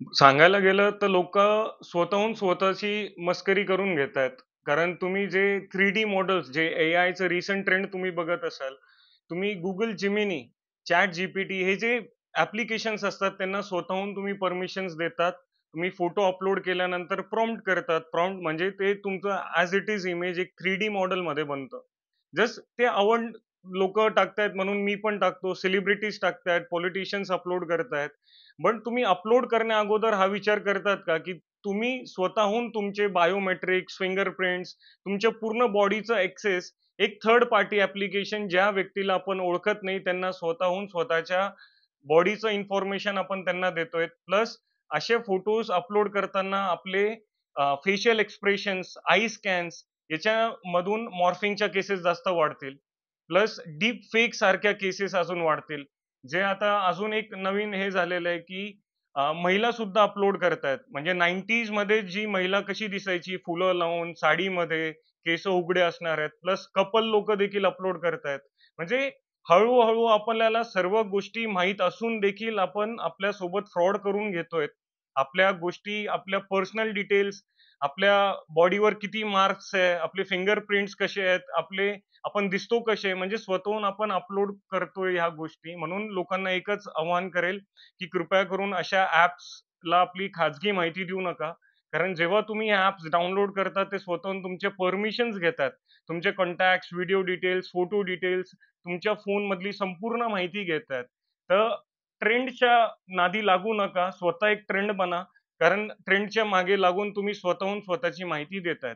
सांगायला गेलं तर लोकं स्वतःहून स्वतःची मस्करी करून घेतायत. कारण तुम्ही जे 3D मॉडेल्स जे एआयचं रिसेंट ट्रेंड तुम्ही बघत असाल. तुम्ही Google Gemini, ChatGPT हे जे ॲप्लिकेशन्स असतात त्यांना स्वतःहून तुम्ही परमिशन्स देतात. तुम्ही फोटो अपलोड केल्यानंतर प्रॉम्प्ट करतात. प्रॉम्प्ट म्हणजे ते तुमचं ॲज इट इज इमेज एक 3D मॉडेलमध्ये बनतं. जस्ट ते आवड लोकं टाकतायत म्हणून मी पण टाकतो. सेलिब्रिटीज टाकतायत, पॉलिटिशियन्स अपलोड करतायत. पण तुम्ही अपलोड करण्या अगोदर हा विचार करतात का, की तुम्ही स्वतःहून तुमचे बायोमेट्रिक्स, फिंगरप्रिंट्स, तुमच्या पूर्ण बॉडीचा ॲक्सेस एक थर्ड पार्टी ॲप्लिकेशन ज्या व्यक्तीला आपण ओळखत नाही त्यांना स्वतःहून स्वतःच्या बॉडीचं इन्फॉर्मेशन आपण त्यांना देतोय. प्लस असे फोटोज अपलोड करताना आपले फेशियल एक्सप्रेशन्स, आय स्कॅन्स याच्यामधून मॉर्फिंगच्या केसेस जास्त वाढतील. प्लस डीप फेक सारख्या केसेस अजून वाढतील. जे आता अजून एक नवीन हे झालेलं आहे, की महिला सुद्धा अपलोड करतायत. म्हणजे 90s मध्ये जी महिला कशी दिसायची फुलं लावून, साडीमध्ये, केस उघडे असणार आहेत. प्लस कपल लोकं देखील अपलोड करतायत. म्हणजे हळू आपल्याला सर्व गोष्टी माहीत असून देखील आपण आपल्यासोबत फ्रॉड करून घेतोय. आपल्या गोष्टी, आपल्या पर्सनल डिटेल्स, आपल्या बॉडीवर किती मार्क्स आहे, आपले फिंगरप्रिंट्स कसे आहेत, आपण दिसतो कसे, म्हणजे स्वतःहून आपण अपलोड करतोय ह्या गोष्टी. म्हणून लोकांना एकच आव्हान करेल, की कृपया करून अशा ॲप्सला आपली खाजगी माहिती देऊ नका. कारण जेव्हा तुम्ही हे ॲप्स डाउनलोड करता, ते स्वतःहून तुमचे परमिशन्स घेतात. तुमचे contacts, video details, photo details, तुमच्या फोनमधली संपूर्ण माहिती घेतात. तर ट्रेंडच्या नादी लागू नका. स्वतः एक ट्रेंड बना. कारण ट्रेंडच्या मागे लागून तुम्ही स्वतःहून स्वतःची माहिती देताय.